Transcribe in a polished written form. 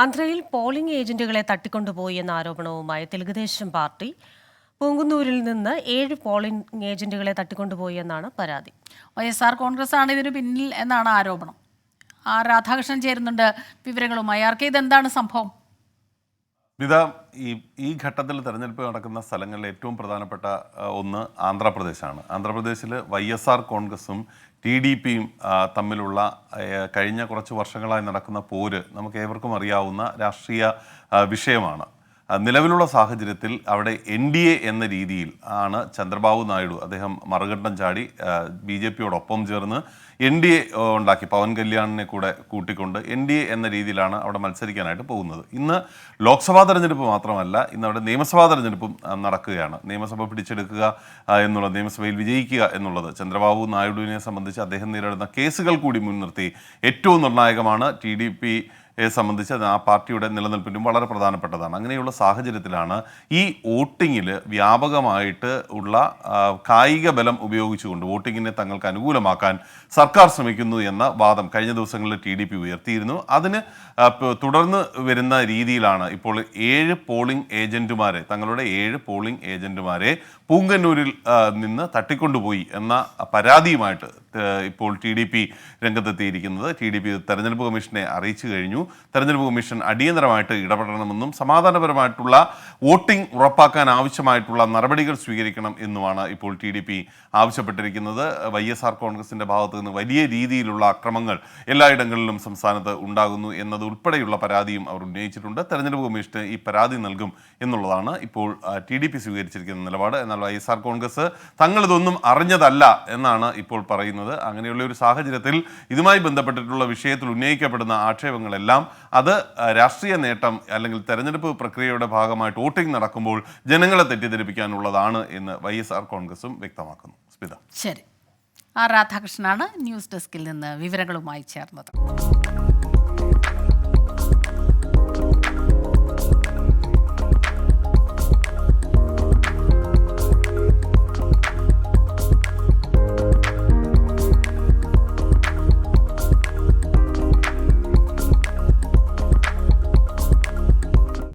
ആന്ധ്രയിൽ പോളിംഗ് ഏജന്റുകളെ തട്ടിക്കൊണ്ടുപോയി എന്ന ആരോപണവുമായി തെലുഗുദേശം പാർട്ടി പൂങ്കുന്നൂരിൽ നിന്ന് 7 പോളിംഗ് ഏജന്റുകളെ തട്ടിക്കൊണ്ടുപോയി എന്നാണ് പരാതി. YSR കോൺഗ്രസ് ആണ് ഇതിന് പിന്നിൽ എന്നാണ് ആരോപണം. രാധാകൃഷ്ണൻ ചേരുന്നുണ്ട് വിവരങ്ങളുമായി. ഇതെന്താണ് സംഭവം? ഈ ഘട്ടത്തിൽ തെരഞ്ഞെടുപ്പ് നടക്കുന്ന സ്ഥലങ്ങളിൽ ഏറ്റവും പ്രധാനപ്പെട്ട ഒന്ന് ആന്ധ്രാപ്രദേശാണ്. ആന്ധ്രാപ്രദേശിൽ YSR കോൺഗ്രസും TDPയും തമ്മിലുള്ള കഴിഞ്ഞ കുറച്ച് വർഷങ്ങളായി നടക്കുന്ന പോര് നമുക്ക് ഏവർക്കും അറിയാവുന്ന രാഷ്ട്രീയ വിഷയമാണ്. നിലവിലുള്ള സാഹചര്യത്തിൽ അവിടെ NDA എന്ന രീതിയിൽ ആണ് ചന്ദ്രബാബു നായിഡു അദ്ദേഹം മറുകണ്ഠം ചാടി BJPയോടൊപ്പം ചേർന്ന് NDA ഉണ്ടാക്കി. പവൻ കല്യാണിനെ കൂടെ കൂട്ടിക്കൊണ്ട് NDA എന്ന രീതിയിലാണ് അവിടെ മത്സരിക്കാനായിട്ട് പോകുന്നത്. ഇന്ന് ലോക്സഭാ തെരഞ്ഞെടുപ്പ് മാത്രമല്ല, ഇന്ന് അവിടെ നിയമസഭാ തെരഞ്ഞെടുപ്പും നടക്കുകയാണ്. നിയമസഭ പിടിച്ചെടുക്കുക എന്നുള്ളത്, നിയമസഭയിൽ വിജയിക്കുക എന്നുള്ളത് ചന്ദ്രബാബു നായിഡുവിനെ സംബന്ധിച്ച് അദ്ദേഹം നേരിടുന്ന കേസുകൾ കൂടി മുൻനിർത്തി ഏറ്റവും നിർണായകമാണ്. TDP സംബന്ധിച്ച് ആ പാർട്ടിയുടെ നിലനിൽപ്പിനും വളരെ പ്രധാനപ്പെട്ടതാണ്. അങ്ങനെയുള്ള സാഹചര്യത്തിലാണ് ഈ വോട്ടിങ്ങിൽ വ്യാപകമായിട്ട് ഉള്ള കായിക ബലം ഉപയോഗിച്ചുകൊണ്ട് വോട്ടിങ്ങിനെ തങ്ങൾക്ക് അനുകൂലമാക്കാൻ സർക്കാർ ശ്രമിക്കുന്നു എന്ന വാദം കഴിഞ്ഞ ദിവസങ്ങളിൽ TDP ഉയർത്തിയിരുന്നു. അതിന് തുടർന്ന് വരുന്ന രീതിയിലാണ് ഇപ്പോൾ 7 പോളിംഗ് ഏജന്റുമാരെ, തങ്ങളുടെ 7 പോളിംഗ് ഏജന്റുമാരെ പൂങ്കന്നൂരിൽ നിന്ന് തട്ടിക്കൊണ്ടുപോയി എന്ന പരാതിയുമായിട്ട് ഇപ്പോൾ TDP രംഗത്തെത്തിയിരിക്കുന്നത്. TDP തെരഞ്ഞെടുപ്പ് കമ്മീഷനെ അറിയിച്ചു കഴിഞ്ഞു. തെരഞ്ഞെടുപ്പ് കമ്മീഷൻ അടിയന്തരമായിട്ട് ഇടപെടണമെന്നും സമാധാനപരമായിട്ടുള്ള വോട്ടിംഗ് ഉറപ്പാക്കാൻ ആവശ്യമായിട്ടുള്ള നടപടികൾ സ്വീകരിക്കണം എന്നുമാണ് ഇപ്പോൾ TDP ആവശ്യപ്പെട്ടിരിക്കുന്നത്. YSR കോൺഗ്രസിന്റെ ഭാഗത്തു നിന്ന് വലിയ രീതിയിലുള്ള അക്രമങ്ങൾ എല്ലായിടങ്ങളിലും സംസ്ഥാനത്ത് ഉണ്ടാകുന്നു എന്നതുൾപ്പെടെയുള്ള പരാതിയും അവർ ഉന്നയിച്ചിട്ടുണ്ട്. തെരഞ്ഞെടുപ്പ് കമ്മീഷന് ഈ പരാതി നൽകും എന്നുള്ളതാണ് ഇപ്പോൾ TDP സ്വീകരിച്ചിരിക്കുന്ന നിലപാട്. എന്നാൽ YSR കോൺഗ്രസ് തങ്ങളിതൊന്നും അറിഞ്ഞതല്ല എന്നാണ് ഇപ്പോൾ പറയുന്നത്. അങ്ങനെയുള്ള ഒരു സാഹചര്യത്തിൽ ഇതുമായി ബന്ധപ്പെട്ടിട്ടുള്ള വിഷയത്തിൽ ഉന്നയിക്കപ്പെടുന്ന ആക്ഷേപങ്ങളെല്ലാം അത് രാഷ്ട്രീയ നേട്ടം അല്ലെങ്കിൽ തെരഞ്ഞെടുപ്പ് പ്രക്രിയയുടെ ഭാഗമായിട്ട് വോട്ടിംഗ് നടക്കുമ്പോൾ ജനങ്ങളെ തെറ്റിദ്ധരിപ്പിക്കാനുള്ളതാണ് എന്ന് YSR കോൺഗ്രസും വ്യക്തമാക്കുന്നു. സ്മിത. ശരി. രാധാകൃഷ്ണനാണ് ന്യൂസ് ഡെസ്കിൽ നിന്ന് വിവരങ്ങളുമായി ചേർന്നത്.